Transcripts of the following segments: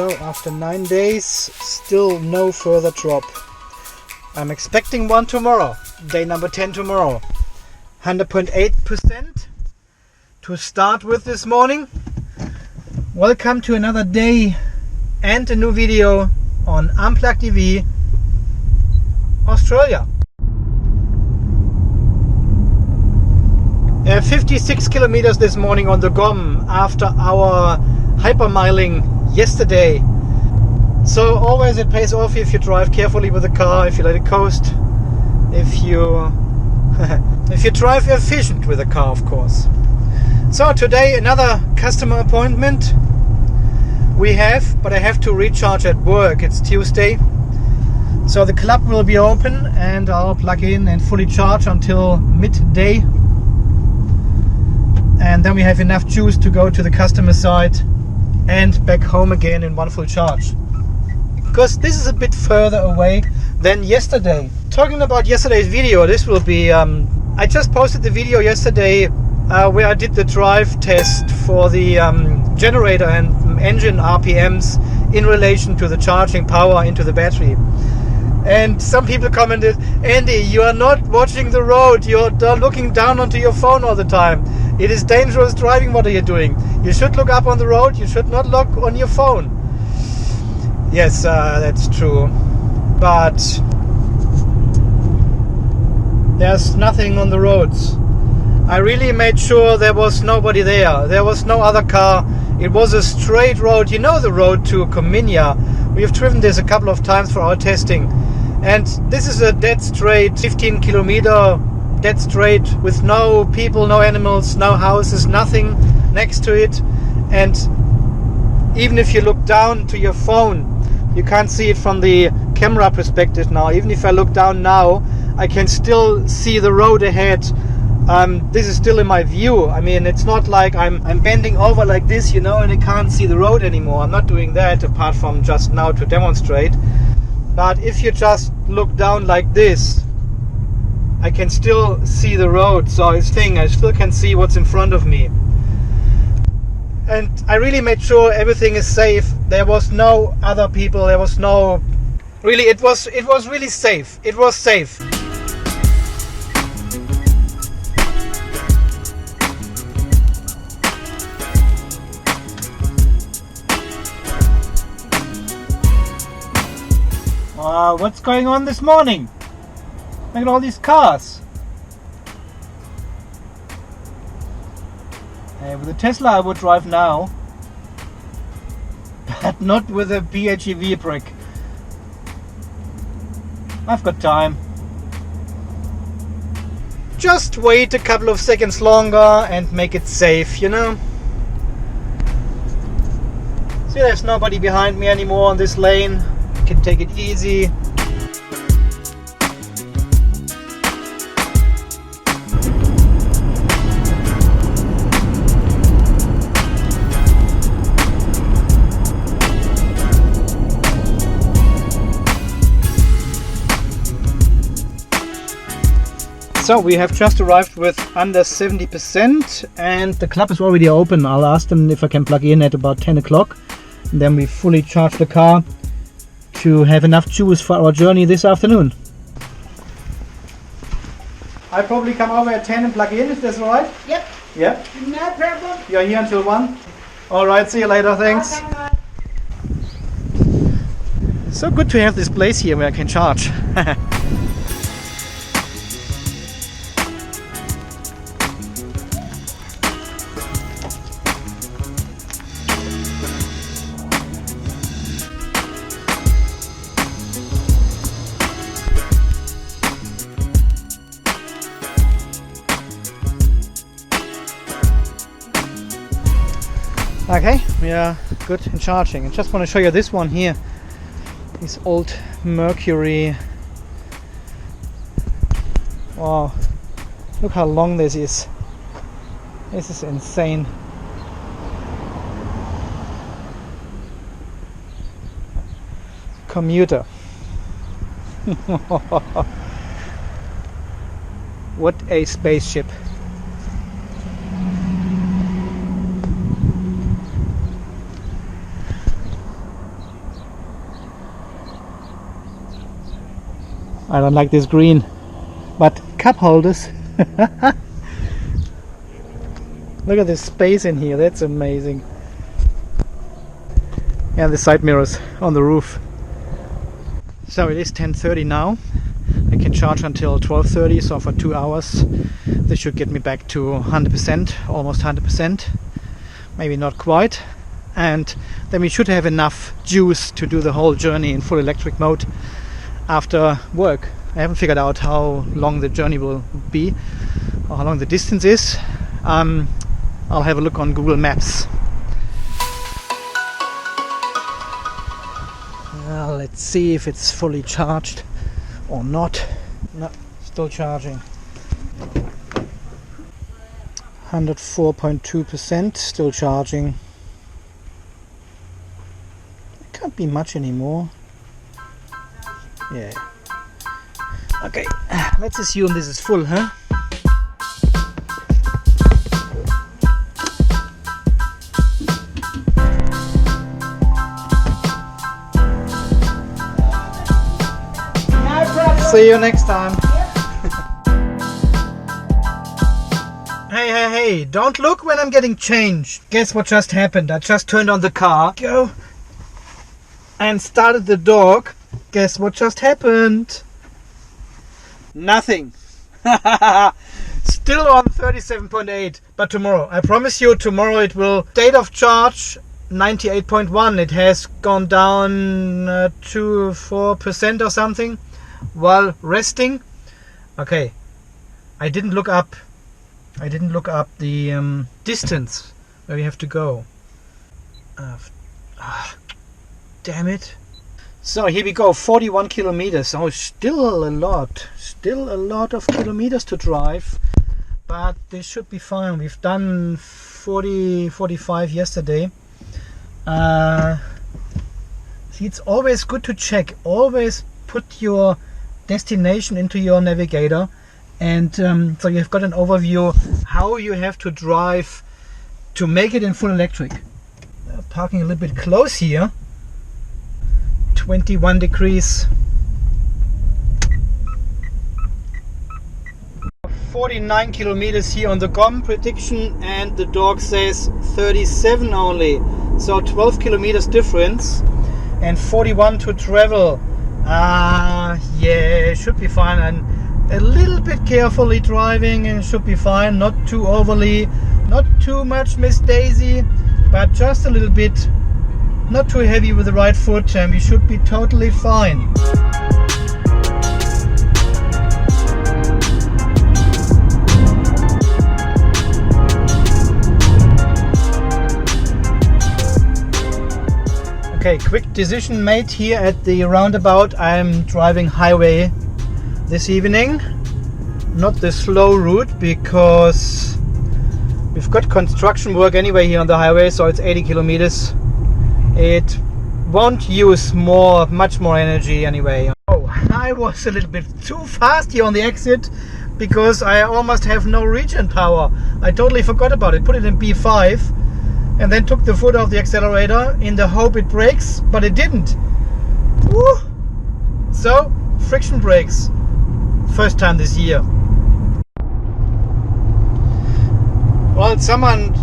So after 9 days, still no further drop. I'm expecting one tomorrow, day number 10 tomorrow. 100.8% to start with this morning. Welcome to another day and a new video on Unplugged EV Australia. 56 kilometers this morning on the GOM after our hypermiling yesterday. So always it pays off if you drive carefully with the car, if you let it coast, if you if you drive efficient with the car, of course. So today another customer appointment we have, but I have to recharge at work. It's Tuesday, so the club will be open and I'll plug in and fully charge until midday, and then we have enough juice to go to the customer side and back home again in one full charge, because this is a bit further away than yesterday. Talking about yesterday's video, this will be I just posted the video yesterday where I did the drive test for the generator and engine RPMs in relation to the charging power into the battery. And some people commented, Andy, you are not watching the road, you're looking down onto your phone all the time. It is dangerous driving. What are you doing? You should look up on the road, you should not look on your phone. Yes, that's true. But there's nothing on the roads. I really made sure there was nobody there. There was no other car. It was a straight road. You know the road to Cominia. We have driven this a couple of times for our testing. And this is a dead straight, 15 kilometer dead straight with no people, no animals, no houses, nothing next to it. And even if you look down to your phone, you can't see it from the camera perspective now. Even if I look down now, I can still see the road ahead. This is still in my view. I mean, it's not like I'm bending over like this, you know, and I can't see the road anymore. I'm not doing that apart from just now to demonstrate. But if you just look down like this, I can still see the road. So I still can see what's in front of me. And I really made sure everything is safe. There was no other people. There was no... Really, it was really safe. It was safe. What's going on this morning? Look at all these cars. Hey, with a Tesla I would drive now, but not with a PHEV brick. I've got time. Just wait a couple of seconds longer and make it safe, you know. See, there's nobody behind me anymore on this lane. I can take it easy. So we have just arrived with under 70% and the club is already open. I'll ask them if I can plug in at about 10 o'clock. And then we fully charge the car to have enough juice for our journey this afternoon. I'll probably come over at 10 and plug in, if that's alright? Yep. Yeah? No problem. You're here until 1? Alright, see you later, thanks. Okay, So good to have this place here where I can charge. Okay, we are good in charging. I just want to show you this one here. This old Mercury. Wow, look how long this is. This is insane. Commuter. What a spaceship. I don't like this green, but cup holders. Look at this space in here, that's amazing. And the side mirrors on the roof. So it is 10:30 now. I can charge until 12:30, so for 2 hours this should get me back to 100%, almost 100%, maybe not quite, and then we should have enough juice to do the whole journey in full electric mode after work. I haven't figured out how long the journey will be or how long the distance is. I'll have a look on Google Maps. Well, let's see if it's fully charged or not. No, still charging. 104.2%, still charging. It can't be much anymore. Yeah. Okay, let's assume this is full, huh? See you next time. Hey, don't look when I'm getting changed. Guess what just happened? I just turned on the car, go, and started the dog. Guess what just happened? Nothing. Still on 37.8, but tomorrow, I promise you, tomorrow it will. State of charge 98.1. It has gone down to 4% or something while resting. Okay, I didn't look up the distance where we have to go. Damn it. So here we go, 41 kilometers. Oh, still a lot of kilometers to drive, but this should be fine. We've done 45 yesterday. See, it's always good to check. Always put your destination into your navigator, and so you've got an overview how you have to drive to make it in full electric. Parking a little bit close here. 21 degrees. 49 kilometers here on the GOM prediction, and the dog says 37 only, so 12 kilometers difference and 41 to travel. Yeah, should be fine, and a little bit carefully driving and should be fine, not too overly, not too much Miss Daisy, but just a little bit, not too heavy with the right foot, and we should be totally fine. Okay, quick decision made here at the roundabout. I'm driving highway this evening, not the slow route, because we've got construction work anyway here on the highway, so it's 80 kilometers. It won't use much more energy anyway. Oh, I was a little bit too fast here on the exit because I almost have no regen power. I totally forgot about it. Put it in B5 and then took the foot off the accelerator in the hope it brakes, but it didn't. Woo! So, friction brakes. First time this year. Well, someone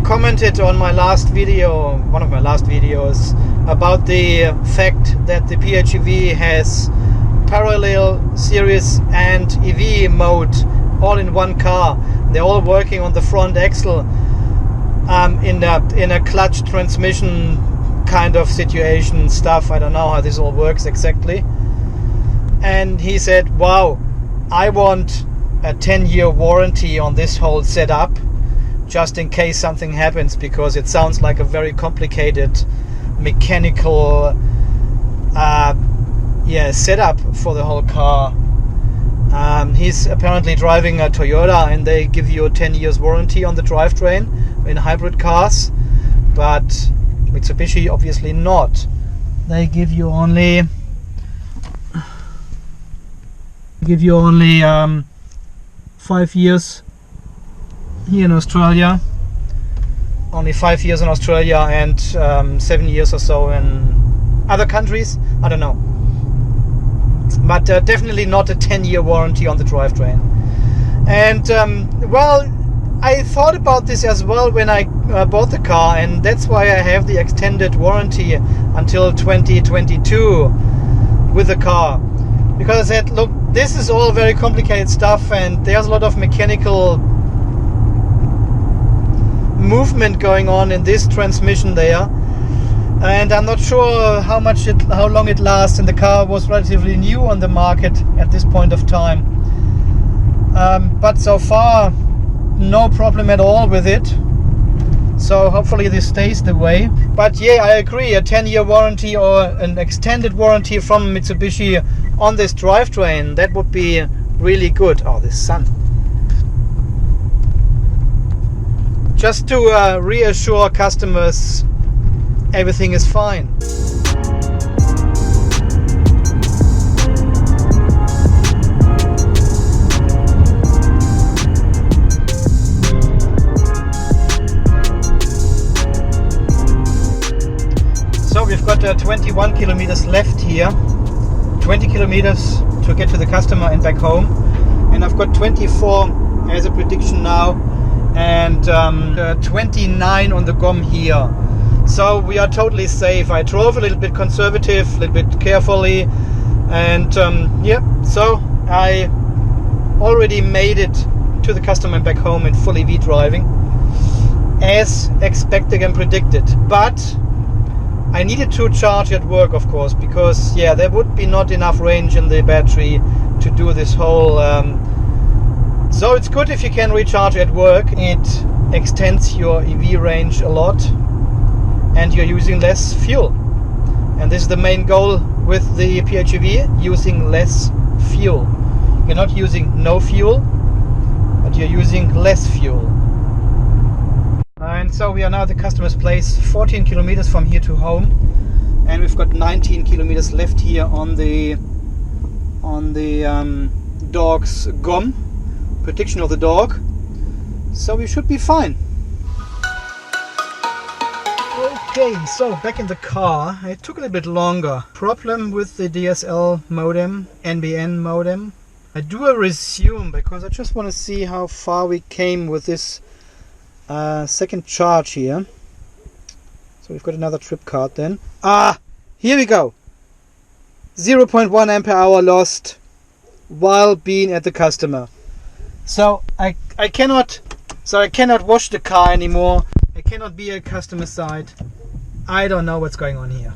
commented on my last video, one of my last videos, about the fact that the PHEV has parallel series and EV mode all in one car. They're all working on the front axle in a clutch transmission kind of situation stuff. I don't know how this all works exactly. And he said, wow, I want a 10-year warranty on this whole setup, just in case something happens, because it sounds like a very complicated mechanical setup for the whole car. He's apparently driving a Toyota, and they give you a 10 years warranty on the drivetrain in hybrid cars, but Mitsubishi obviously not. They give you only 5 years here in Australia, only 5 years in Australia, and 7 years or so in other countries. I don't know. but definitely not a 10-year warranty on the drivetrain. And well, I thought about this as well when I bought the car, and that's why I have the extended warranty until 2022 with the car, because I said, look, this is all very complicated stuff, and there's a lot of mechanical movement going on in this transmission there, and I'm not sure how long it lasts, and the car was relatively new on the market at this point of time. But so far, no problem at all with it. So hopefully this stays the way. But yeah, I agree, a 10-year warranty or an extended warranty from Mitsubishi on this drivetrain, that would be really good. Oh, the sun. Just to reassure customers everything is fine. So we've got 21 kilometers left here, 20 kilometers to get to the customer and back home, and I've got 24 as a prediction now, and 29 on the GOM here. So we are totally safe. I drove a little bit conservative, a little bit carefully, and yeah, so I already made it to the customer and back home in full EV driving as expected and predicted. But I needed to charge at work, of course, because yeah, there would be not enough range in the battery to do this whole so it's good if you can recharge at work. It extends your EV range a lot and you're using less fuel, and this is the main goal with the PHEV, using less fuel. You're not using no fuel, but you're using less fuel. And so we are now at the customer's place, 14 kilometers from here to home, and we've got 19 kilometers left here on the dog's GOM, prediction of the dog, so we should be fine. Okay, so back in the car. It took a little bit longer. Problem with the DSL modem, NBN modem. I do a resume because I just want to see how far we came with this second charge here. So we've got another trip card then. Here we go. 0.1 ampere hour lost while being at the customer. So I cannot wash the car anymore. I cannot be at customer side. I don't know what's going on here.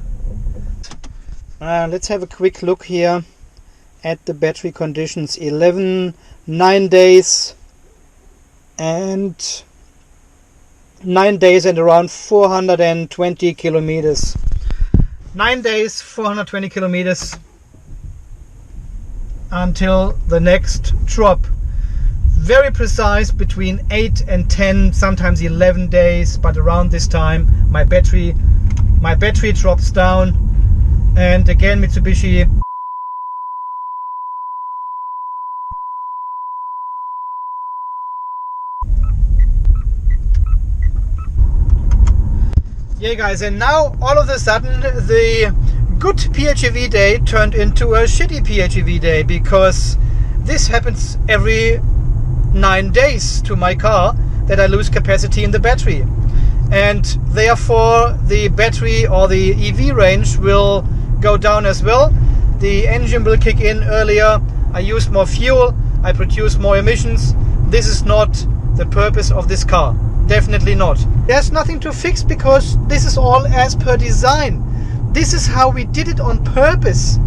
Let's have a quick look here at the battery conditions. 9 days and 9 days and around 420 kilometers. 9 days, 420 kilometers until the next drop. Very precise, between 8 and 10, sometimes 11 days, but around this time my battery drops down, and again Mitsubishi yeah guys, and now all of a sudden the good PHEV day turned into a shitty PHEV day, because this happens every 9 days to my car, that I lose capacity in the battery, and therefore the battery or the EV range will go down as well. The engine will kick in earlier, I use more fuel, I produce more emissions. This is not the purpose of this car, definitely not. There's nothing to fix, because this is all as per design. This is how we did it on purpose.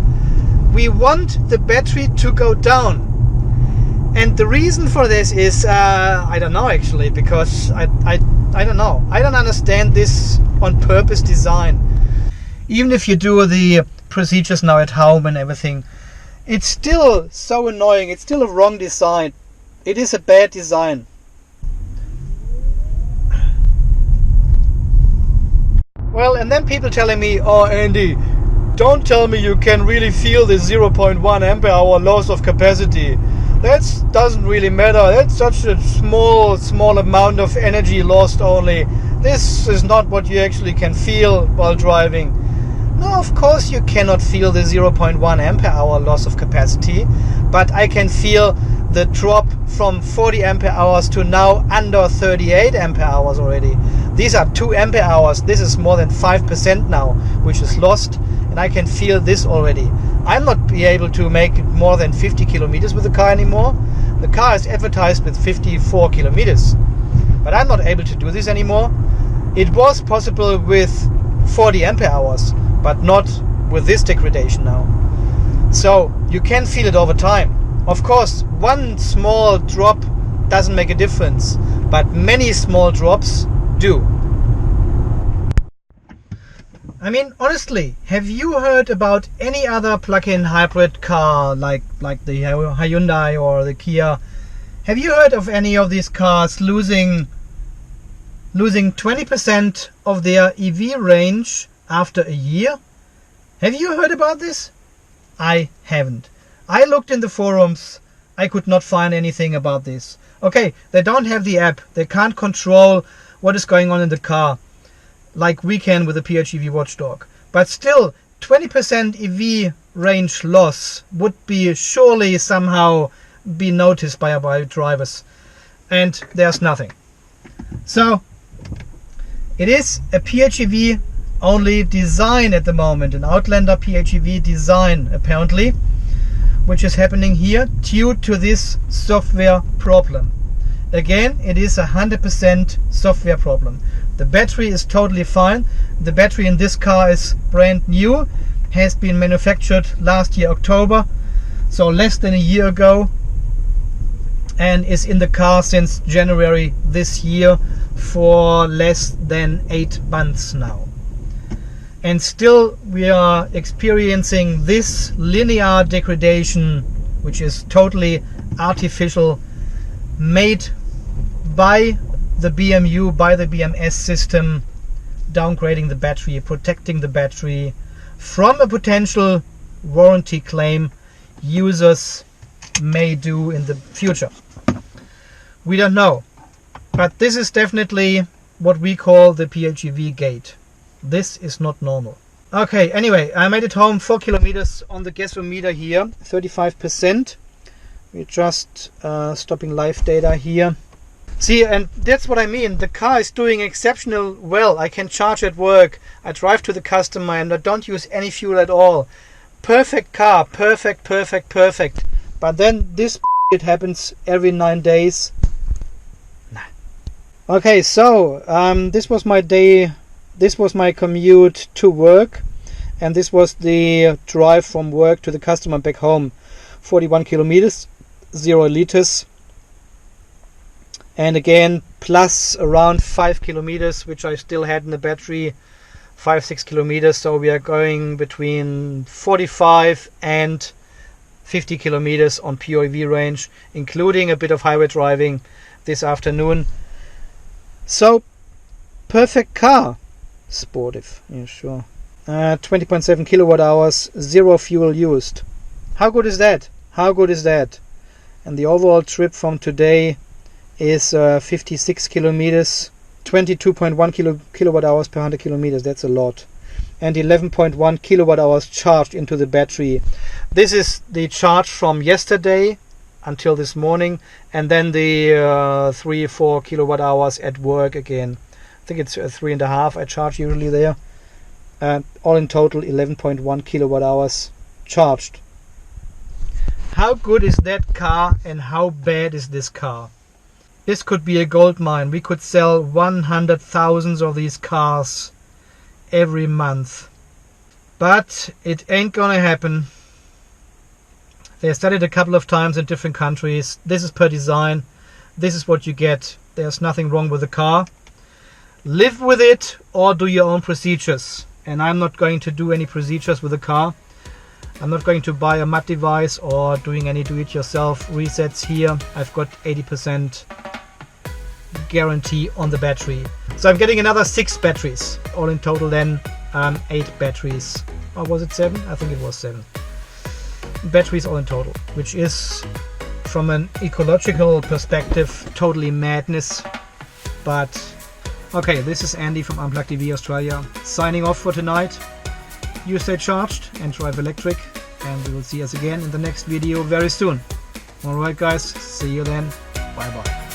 We want the battery to go down. And the reason for this is, I don't know actually, because I don't know. I don't understand this on purpose design. Even if you do the procedures now at home and everything, it's still so annoying. It's still a wrong design. It is a bad design. Well, and then people telling me, oh Andy, don't tell me you can really feel the 0.1 ampere hour loss of capacity. That doesn't really matter. That's such a small amount of energy lost only. This is not what you actually can feel while driving. No, of course you cannot feel the 0.1 ampere hour loss of capacity, but I can feel the drop from 40 ampere hours to now under 38 ampere hours already. These are 2 ampere hours. This is more than 5% now, which is lost, and I can feel this already. I'm not be able to make more than 50 kilometers with the car anymore. The car is advertised with 54 kilometers, but I'm not able to do this anymore. It was possible with 40 ampere hours, but not with this degradation now. So you can feel it over time. Of course, one small drop doesn't make a difference, but many small drops do. I mean, honestly, have you heard about any other plug-in hybrid car like the Hyundai or the Kia? Have you heard of any of these cars losing 20% of their EV range after a year? Have you heard about this? I haven't. I looked in the forums. I could not find anything about this. Okay, they don't have the app. They can't control what is going on in the car like we can with the PHEV Watchdog. But still, 20% EV range loss would be surely somehow be noticed by drivers. And there's nothing. So, it is a PHEV only design at the moment, an Outlander PHEV design apparently, which is happening here due to this software problem. Again, it is 100% software problem. The battery is totally fine. The battery in this car is brand new, has been manufactured last year October, so less than a year ago, and is in the car since January this year for less than 8 months now. And still we are experiencing this linear degradation, which is totally artificial, made by the BMU, by the BMS system, downgrading the battery, protecting the battery from a potential warranty claim users may do in the future. We don't know, but this is definitely what we call the PHEV gate. This is not normal. Okay, anyway, I made it home 4 kilometers on the gasometer here, 35%. We're just stopping live data here. See, and that's what I mean. The car is doing exceptional well. I can charge at work. I drive to the customer and I don't use any fuel at all. Perfect car. Perfect. But then this it happens every 9 days. Nah. Okay, so this was my day. This was my commute to work. And this was the drive from work to the customer back home. 41 kilometers, 0 liters. And again, plus around 5 kilometers, which I still had in the battery, 5-6 kilometers. So we are going between 45 and 50 kilometers on POV range, including a bit of highway driving this afternoon. So, perfect car. Sportive, yeah, sure. 20.7 kilowatt hours, 0 fuel used. How good is that? How good is that? And the overall trip from today is 56 kilometers, 22.1 kilowatt hours per 100 kilometers. That's a lot. And 11.1 kilowatt hours charged into the battery. This is the charge from yesterday until this morning, and then the 3-4 kilowatt hours at work again. I think it's 3.5 I charge usually there. All in total 11.1 kilowatt hours charged. How good is that car and how bad is this car? This could be a gold mine. We could sell 100,000 of these cars every month. But it ain't gonna happen. They studied a couple of times in different countries. This is per design. This is what you get. There's nothing wrong with the car. Live with it or do your own procedures. And I'm not going to do any procedures with the car. I'm not going to buy a MUD device or doing any do-it-yourself resets here. I've got 80% guarantee on the battery. So I'm getting another 6 batteries. All in total then 8 batteries. Or was it 7? I think it was 7. Batteries all in total. Which is, from an ecological perspective, totally madness. But, okay, this is Andy from Unplugged EV Australia. Signing off for tonight. you stay charged and drive electric, and we will see us again in the next video very soon. Alright guys, see you then. Bye bye.